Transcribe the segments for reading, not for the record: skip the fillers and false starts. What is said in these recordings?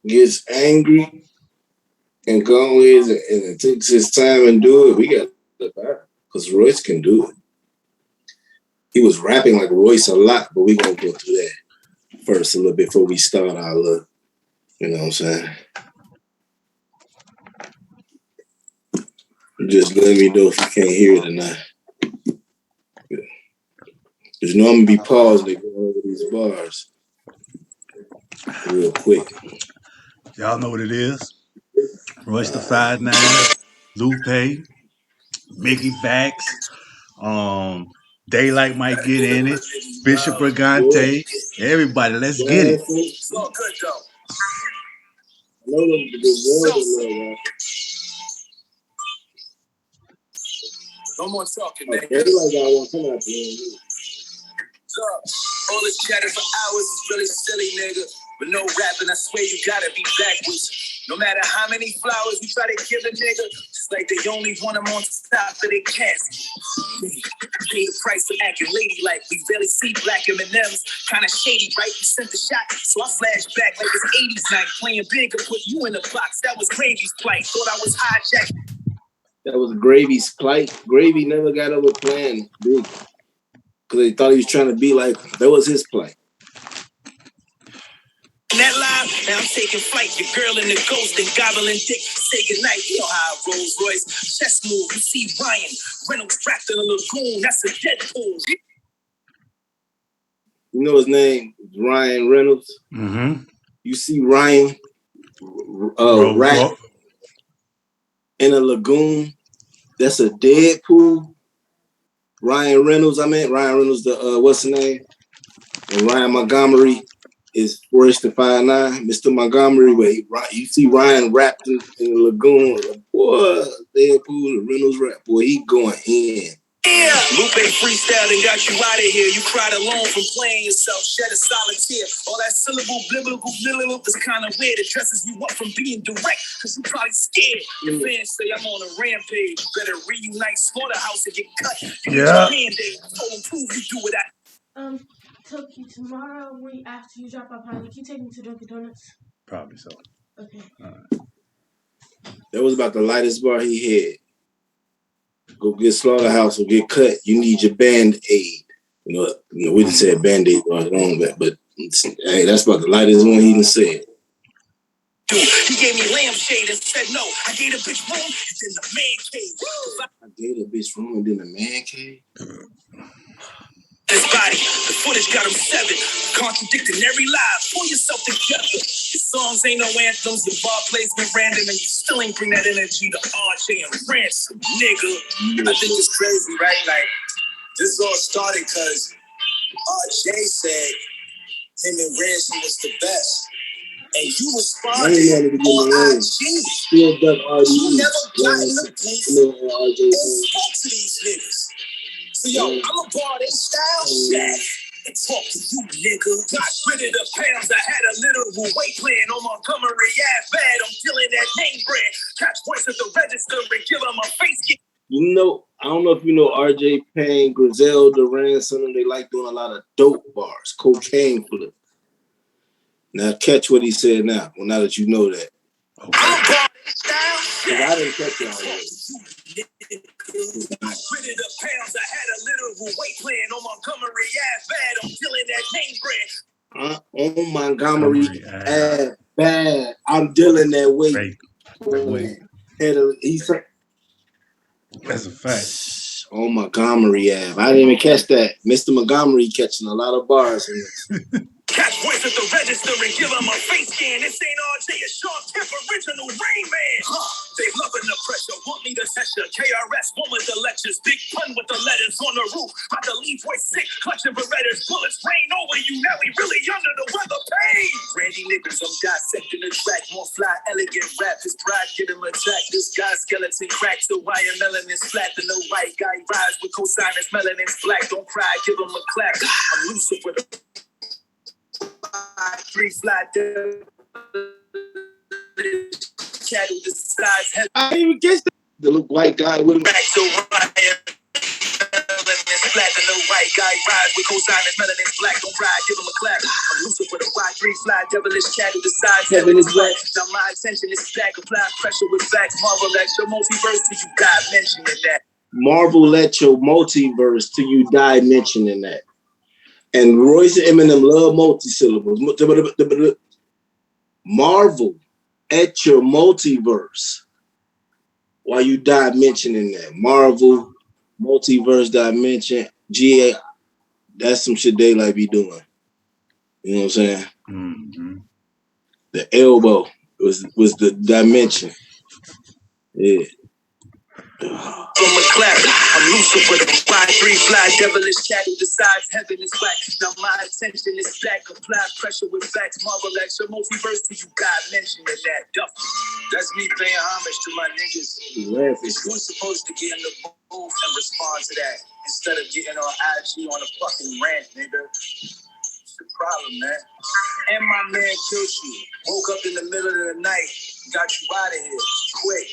gets angry and goes and it takes his time and do it, we got to back because Royce can do it. He was rapping like Royce a lot, but we're going to go through that first a little bit before we start our look. You know what I'm saying? Just let me know if you can't hear it or not. Because you know I'm going to be paused to go over these bars real quick. Y'all know what it is. Royce the 5'9", Lupe, Mickey Facts, Daylight might get in it, Bishop Brigante, everybody, let's get it. It's all good though. I know the no more talking, man. Like I want to come out there. All this chatter for hours is really silly, nigga. But no rapping, I swear you gotta be backwards. No matter how many flowers you try to give a nigga, it's like they only want them on top of their casket. Pay the price for acting ladylike. We barely see black M&Ms. Kinda shady, right? You sent the shot, so I flash back like it's 80s night. Playing big and put you in the box. That was Gravy's plight. Thought I was hijacked. That was Gravy's plight. Gravy never got over playing big. Because they thought he was trying to be like, that was his plight. That live, now I'm taking flight. Your girl in the ghost and gobbling dick. Say goodnight. You know how it rolls, Royce. Chest move. You see Ryan Reynolds trapped in a lagoon. That's a Deadpool. You know his name? Ryan Reynolds. Mm-hmm. You see Ryan rat in a lagoon. That's a Deadpool. Ryan Reynolds, Ryan Reynolds, the what's his name? And Ryan Montgomery is Royce the 5'9". Mr. Montgomery, but you see Ryan wrapped in the lagoon. Boy, Deadpool, the Reynolds rap, boy, he going in. Yeah, Lupe freestyled and got you out of here. You cried alone from playing yourself, shed a solid tear. All that syllable, biblical is kind of weird. It dresses you up from being direct, because you probably scared. Your fans say I'm on a rampage. Better reunite Slaughterhouse and get cut. Yeah. Told prove you do what Toki, tomorrow after you drop off Holly, can you take me to Dunkin' Donuts? Probably so. Okay. That was about the lightest bar he had. Go get Slaughterhouse or get cut. You need your Band-Aid. You know, we didn't say Band-Aid or wrong, but hey, that's about the lightest one he done said. Dude, he gave me lampshade and said no. I gave a bitch room and then the man cave. I gave a bitch room and then the man cave? His body, the footage got him 7. Contradicting every lie. Pull yourself together. Your songs ain't no anthems. Your bar placement random, and you still ain't bring that energy to RJ and Ransom, nigga. I think it's crazy, right? Like, this all started because RJ said him and Ransom was the best. And you responded on IG. You never got in the booth and spoke to these niggas. So yo, I'm a bar they style shack and talk to you, nigga. Got rid of the pounds. I had a literal weight plan on Montgomery Ave bad. I'm killing that name brand. Catch points at the register and give them a face. You know, I don't know if you know RJ Payne, Griselda, Ransom. They like doing a lot of dope bars, cocaine flip. Now catch what he said now. Well, now that you know that. Okay. I'm a bar they style shack. I didn't catch that already. Rid of the pounds. I had a literal weight plan on Montgomery Ave bad. I'm killing that name brand. On Montgomery Ave bad. I'm dealing that weight. That's a fact. On Montgomery Ave. I didn't even catch that. Mr. Montgomery catching a lot of bars in this. Catch voice at the register and give him a face scan. This ain't RJ, it's Sean Kemp, original Rain Man. They loving the pressure, want me to test ya. KRS, one with the lectures, big pun with the letters on the roof. About to leave voice sick, clutching Berettas, bullets rain over you. Now we really under the weather pain. Randy Nichols, I'm dissecting the track. More fly, elegant rap. His pride get him attacked. This guy's skeleton cracks, the wire melanin's flat. The no white guy rise with cosinus, melanin's black. Don't cry, give him a clap. I'm lucid with a 3 fly cattle decides. I didn't even guess that. The little white guy with him. Back to Ryan. flat, the little white guy ride with cosigners, melanin black, don't ride, give him a clap. I'm loose with a Y3 fly, devilish cat who decides heaven is black. Now my attention is back, apply pressure with facts, marvel at your multiverse till you die mentioning that. Marvel at your multiverse till you die mentioning that. And Royce and Eminem love multi-syllables. Marvel at your multiverse while you die mentioning that. Marvel, multiverse dimension, GA, that's some shit they like be doing. You know what I'm saying? Mm-hmm. The elbow was the dimension. Yeah. From a clap, I'm Lucifer, the Y3 fly, devilish cat who decides heaven is black. Now my attention is back, apply pressure with facts, marvel at your multiverse till you got mentioned in that duff. That's me paying homage to my niggas. Who's supposed to get in the booth and respond to that instead of getting on IG on a fucking rant, nigga? What's the problem, man? And my man killed you. Woke up in the middle of the night, got you out of here, quick.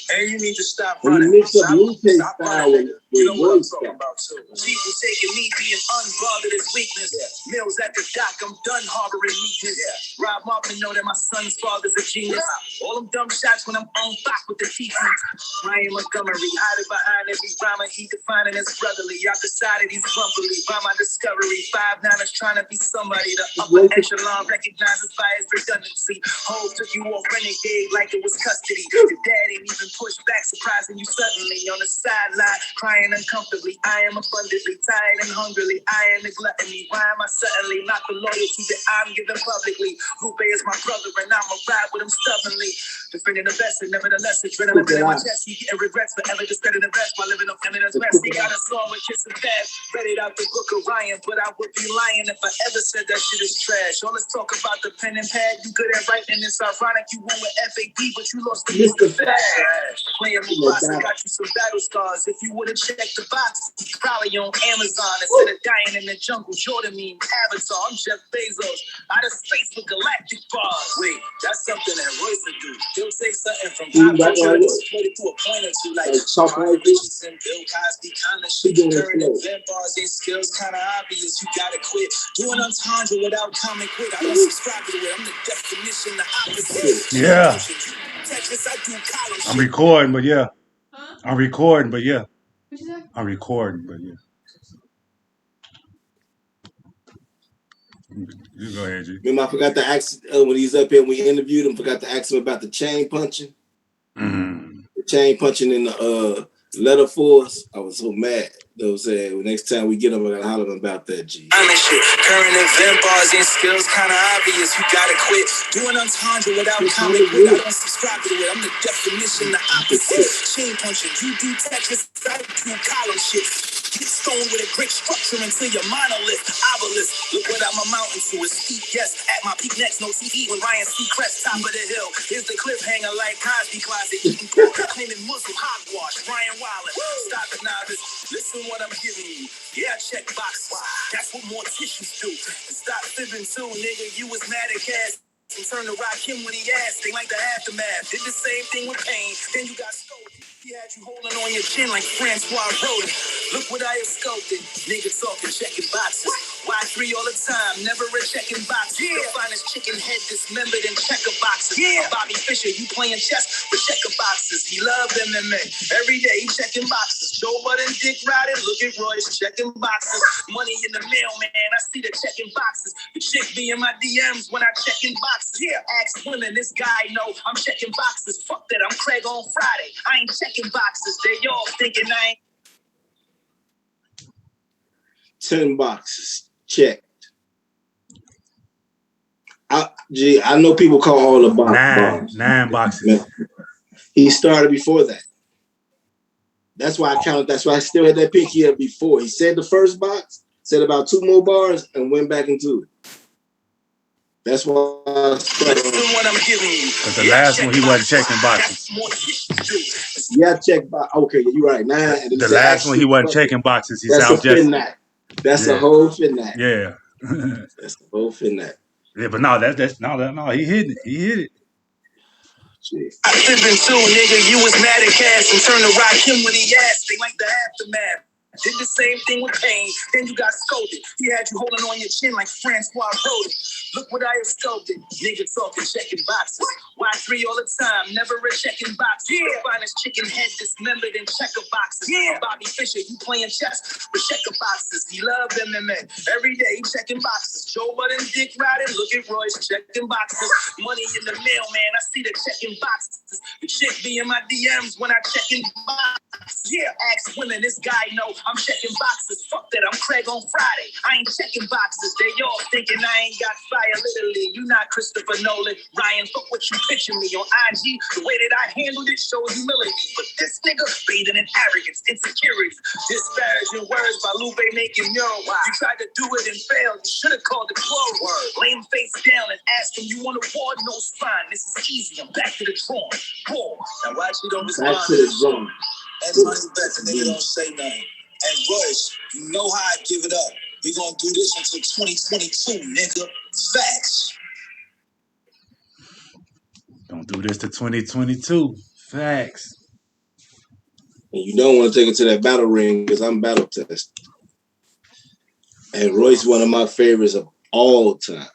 And you need to stop running. Stop running. You know what I'm talking about, too. People taking me being unbothered as weakness. Yeah. Mills at the dock, I'm done harboring weakness. Yeah. Rob Martin know that my son's father's a genius. Yeah. All them dumb shots when I'm on back with the teeth. Ryan Montgomery, hiding behind every rhymer, he defining as brotherly. I decided he's grumpily by my discovery. 5'9" trying to be somebody. The upper echelon recognizes by his redundancy. Hove took you off renegade like it was custody. Your dad ain't even pushed back, surprising you suddenly on the sideline, crying uncomfortably. I am abundantly tired and hungrily. I am the gluttony. Why am I suddenly not the loyalty that I'm giving publicly? Lupe is my brother and I'ma ride with him stubbornly. Defending the best and nevertheless adrenaline in my chest. He getting regrets forever discrediting the best while living on eminence rest. He got a song with Kiss and Fast, read it out the book of Ryan, but I would be lying if I ever said that shit is trash. All let's talk about the pen and pad. You good at writing, it's ironic you won with FACTZ, but you lost the Mr. Fast. Playing Mufasa got you some battle scars. If you would've checked the box, probably on Amazon instead of dying in the jungle. Jordan mean Avatar. I'm Jeff Bezos, out of space with galactic bars. Wait, that's something that Royce would do. He'll take something from pop culture and split it to a point or two, like Martin Richardson, Bill Cosby kind of shit. Current event bars, these skills kind of obvious. You gotta quit doing entendre without comic wit. I don't subscribe to it. I'm the definition, the opposite. Yeah. Texas, I do column I'm recording, but yeah. Huh? I'm recording, but yeah. What you say? I'm recording, but yeah. You go ahead, G. Remember, I forgot to ask when he's up here, we interviewed him, forgot to ask him about the chain punching. Mm-hmm. The chain punching in the letter force. I was so mad. They'll say, well, next time we get him, I gotta holler him about that, G. Current event bars and skills kind of obvious. You gotta quit doing entendre without comic wit. I don't subscribe to it. I'm the definition, the opposite. Chain punching, you do Texas, I do column shit. Get stoned with a great structure until your monolith, obelisk. Look what I'm amounting to. A steep yes at my peak next. No TV when Ryan C. Crest, top of the hill. Here's the cliffhanger like Cosby Closet. Eating pork, claiming Muslim hogwash. Ryan Wilder, stop it, novice. Listen what I'm giving you. Yeah, check boxes. That's what more tissues do. And stop fibbing too, nigga. You was mad at Cass and turned to rock him when he asked. They like the aftermath. Did the same thing with Pain. Then you got stolen. He had you holding on your chin like Francois Rodin. Look what I have sculpted. Nigga talking checking boxes. Y3 all the time, never a checking box. Yeah. The finest chicken head dismembered in checker boxes. Yeah. Bobby Fischer, you playing chess with checker boxes. He loved MMA. Every day he checking boxes. Joe Budden, Dick Riding, look at Royce checking boxes. Money in the mail, man. I see the checking boxes. The chick be in my DMs when I checking boxes. Yeah. Ask women, this guy know I'm checking boxes. Fuck that, I'm Craig on Friday. I ain't checking boxes. They all thinking I ain't. 10 boxes checked. I know people call all the boxes. 9 boxes. He started before that. That's why I counted. That's why I still had that pinky up before. He said the first box, said about 2 more bars, and went back into it. That's why I started. What I'm giving you. But the last one, he wasn't checking boxes. Yeah, check box. Okay, you're right. 9. The last one, he wasn't checking boxes. He said, I'm just. That's a whole finite. Yeah. That's a whole finite. Yeah, but no, no, he hit it. He hit it. I fibbing too, nigga. You was mad at Cass and turned to rock him when he asked. They like the aftermath. Did the same thing with Kane, then you got scolded. He had you holding on your chin like Francois Rodin. Look what I have sculpted. Nigga talking checking boxes. Why 3 all the time? Never a checking box. Yeah. Finest chicken head dismembered in checker boxes. Yeah. Bobby Fischer, you playing chess with checker boxes. He loved MMA. Every day checking boxes. Joe Budden, Dick riding. Look at Royce checking boxes. Money in the mail, man. I see the checking boxes. The chick be in my DMs when I checking boxes. Yeah. Ask women, this guy know I'm checking boxes. Fuck that, I'm Craig on Friday. I ain't checking boxes. They all thinking I ain't got fire. Literally, you not Christopher Nolan. Ryan, fuck what you picture me on IG. The way that I handled it shows humility. But this nigga bathing in arrogance, insecurity, disparaging words by Lupe making mural. You tried to do it and failed. You should have called it close. Lay him face down and ask him, you want a war? No spine. This is easy. I'm back to the drawing. War. Now watch you don't respond. Back to the drawing. And money back, the nigga don't say nothing. And Royce, you know how I give it up. We gonna do this until 2022, nigga. Facts. Don't do this to 2022. Facts. And you don't want to take it to that battle ring because I'm battle tested. And Royce, one of my favorites of all time.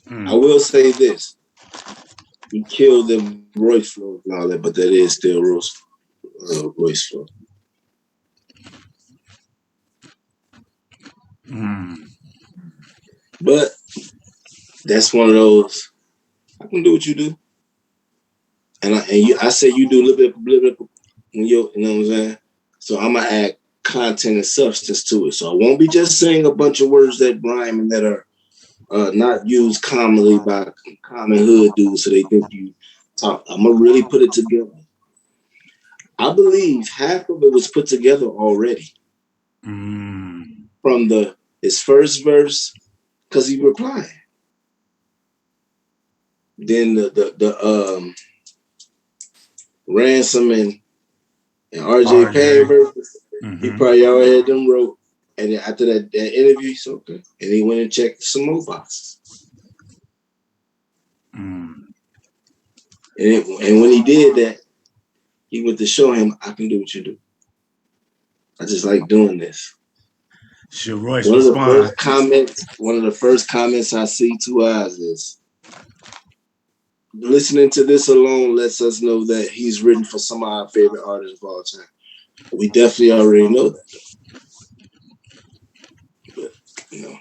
I will say this. He killed the Royce flow and all that, but that is still Royce flow. But that's one of those. I can do what you do, and I say you do a little bit when you know what I'm saying. So I'm gonna add content and substance to it. So I won't be just saying a bunch of words that rhyme and that are not used commonly by common hood dudes, so they think you talk. I'm gonna really put it together. I believe half of it was put together already from his first verse, because he replied. Then the Ransom and RJ Payne verses, he probably already had them wrote. And then after that interview, he said, okay. And he went and checked some more boxes. And when he did that, he went to show him, I can do what you do. I just like doing this. Sure, Royce one of the first comments I see 2eiies is, listening to this alone lets us know that he's written for some of our favorite artists of all time. We definitely already know that. But, you know,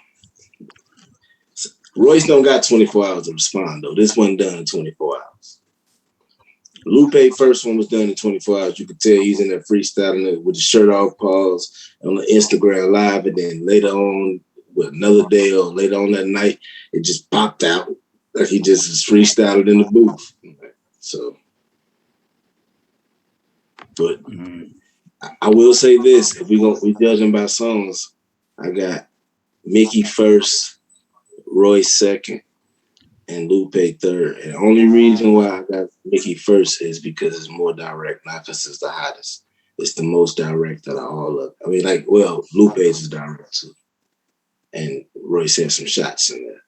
Royce don't got 24 hours to respond, though. This wasn't done in 24 hours. Lupe first one was done in 24 hours. You could tell he's in there freestyling with the shirt off pause on the Instagram live, and then later on, another day or later on that night, it just popped out like he just was freestyled in the booth. So, but I will say this: if we judging by songs, I got Mickey first, Royce second, and Lupe third. And the only reason why I got Mickey first is because it's more direct, not because it's the hottest. It's the most direct out of all of it. I mean, Lupe's is direct too. And Royce had some shots in there.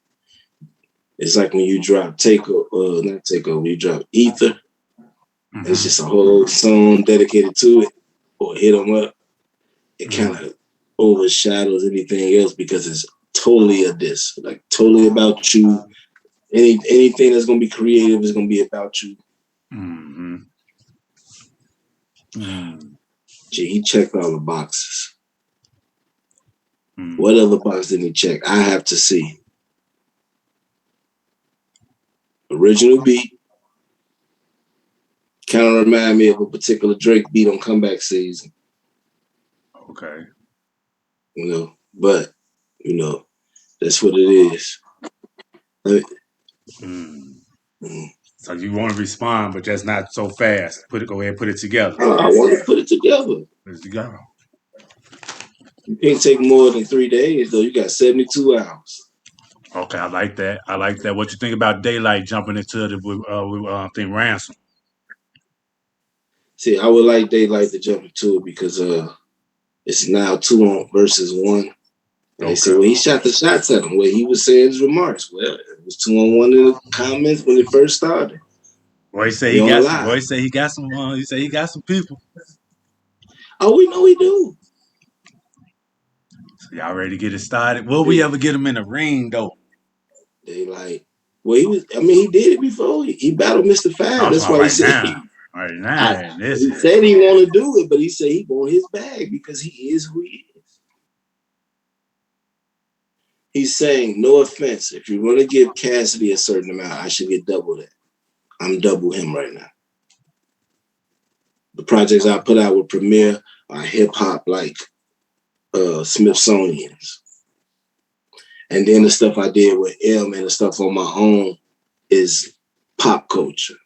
It's like when you drop when you drop Ether, it's just a whole song dedicated to it, or Hit 'Em Up. It kind of overshadows anything else because it's totally a diss, like totally about you. Anything that's gonna be creative is gonna be about you. Gee, he checked all the boxes. What other box didn't he check? I have to see. Original beat. Kind of remind me of a particular Drake beat on Comeback Season. Okay. You know, but that's what it is. So you want to respond, but just not so fast. Go ahead and put it together. I want to put it together. Put it together. You can't take more than 3 days, though. You got 72 hours. Okay, I like that. What you think about Daylight jumping into the thing Ransom? See, I would like Daylight to jump into it because it's now 2 versus 1. And they said, well, he shot the shots at him. Well, he was saying his remarks. Well, it was 2-on-1 in the comments when it first started. Royce say he got some. He said he got some people. Oh, we know he do. Y'all ready to get it started? Will we ever get him in the ring though? They like, well, he did it before. He battled Mr. No, Fab. I'm That's talking why he right said now. Right now, this he is. said he want to do it, but he said he want his bag because he is who he is. He's saying, no offense, if you're going to give Cassidy a certain amount, I should get double that. I'm double him right now. The projects I put out with Premier are hip hop like Smithsonian's. And then the stuff I did with M and the stuff on my own is pop culture.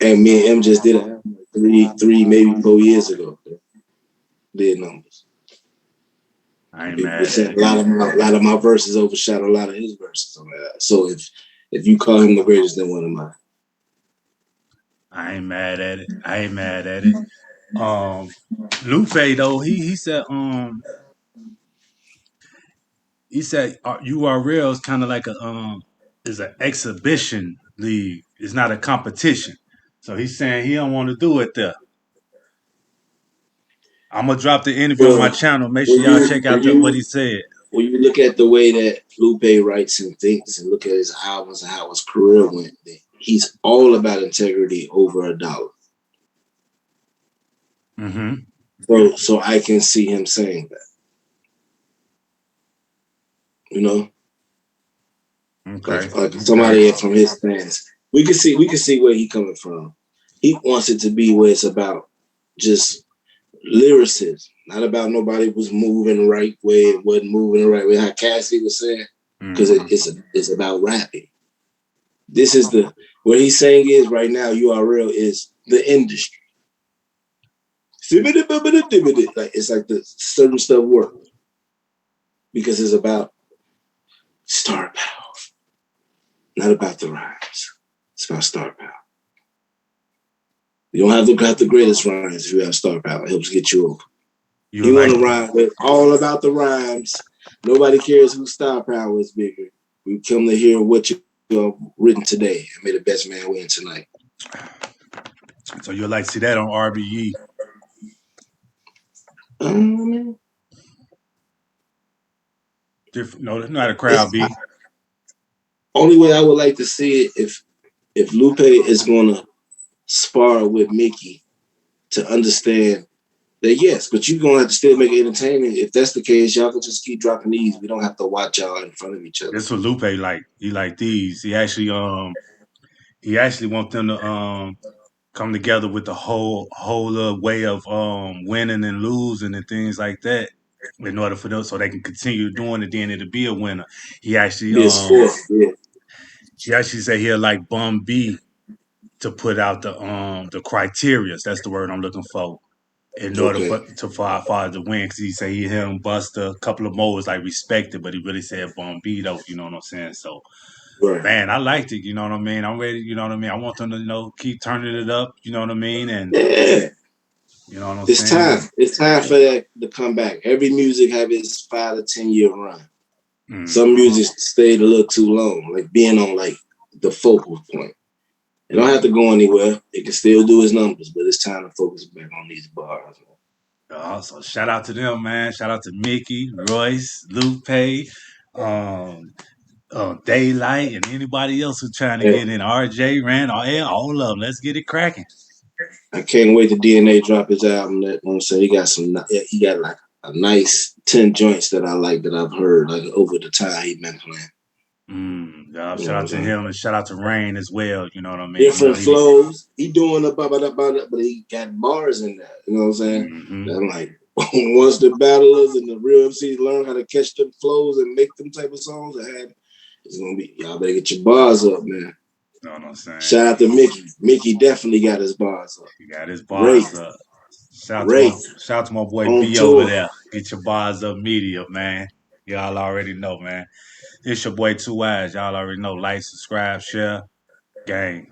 And me and M just did it three, maybe 4 years ago. Did numbers. I ain't People mad said at a it. lot of my verses overshadow a lot of his verses on that. So if you call him the greatest, then one of mine. I ain't mad at it. I ain't mad at it. Lupe though, he said URL is kind of like a is an exhibition league. It's not a competition. So he's saying he don't want to do it there. I'm gonna drop the interview on my Well, channel. Make sure y'all check out what he said. when you look at the way that Lupe writes and thinks and look at his albums and how his career went, he's all about integrity over a dollar. Mm-hmm. So I can see him saying that. You know? Okay. Like somebody from his stance. We can see where he's coming from. He wants it to be where it's about just lyricism, not about nobody was moving the right way, it wasn't moving the right way. How Cassie was saying, because it's about rapping. This is what he's saying is right now. URL is the industry. Like it's like the certain stuff work because it's about star power, not about the rhymes. It's about star power. You don't have to have the greatest rhymes if you have star power. It helps get you over. You want to rhyme with all about the rhymes. Nobody cares whose star power is bigger. We come to hear what you have written today and may the best man win tonight. So you'll like to see that on RBE. No, not a crowd B. Only way I would like to see it if Lupe is gonna spar with Mickey to understand that yes, but you're gonna have to still make it entertaining. If that's the case, y'all can just keep dropping these. We don't have to watch y'all in front of each other. That's what Lupe like. He like these. He actually wants them to come together with the whole way of winning and losing and things like that in order for them so they can continue doing it, then it'll be a winner. He actually he actually said he'll like Bum B to put out the criteria. That's the word I'm looking for. In order for to win, because he said him Buster, a couple of more was like respected, but he really said Bum B though, you know what I'm saying? So man, I liked it, you know what I mean? I'm ready, you know what I mean? I want them to, keep turning it up, you know what I mean? And you know what I'm saying? It's time for that to come back. Every music have its 5 to 10 year run. Some music stayed a little too long, like being on like the focal point. It don't have to go anywhere. It can still do its numbers, but it's time to focus back on these bars. So shout out to them, man. Shout out to Mickey, Royce, Lupe, Daylight, and anybody else who's trying to get in. RJ, Rand, all of them. Let's get it cracking. I can't wait to DNA drop his album. That I'm saying he got like a nice 10 joints that I like that I've heard like over the time he's been playing. Shout out to him and shout out to Rain as well. You know what I mean? Different flows. He doing but he got bars in that. You know what I'm saying? I'm like, once the battlers and the real MCs learn how to catch them flows and make them type of songs, it's gonna be y'all better get your bars up, man. You know what I'm saying? Shout out to Mickey. Mickey definitely got his bars up. He got his bars up. Shout out to my boy B over there. Get your bars up media, man. Y'all already know, man. It's your boy 2eiies. Y'all already know. Like, subscribe, share. Gang.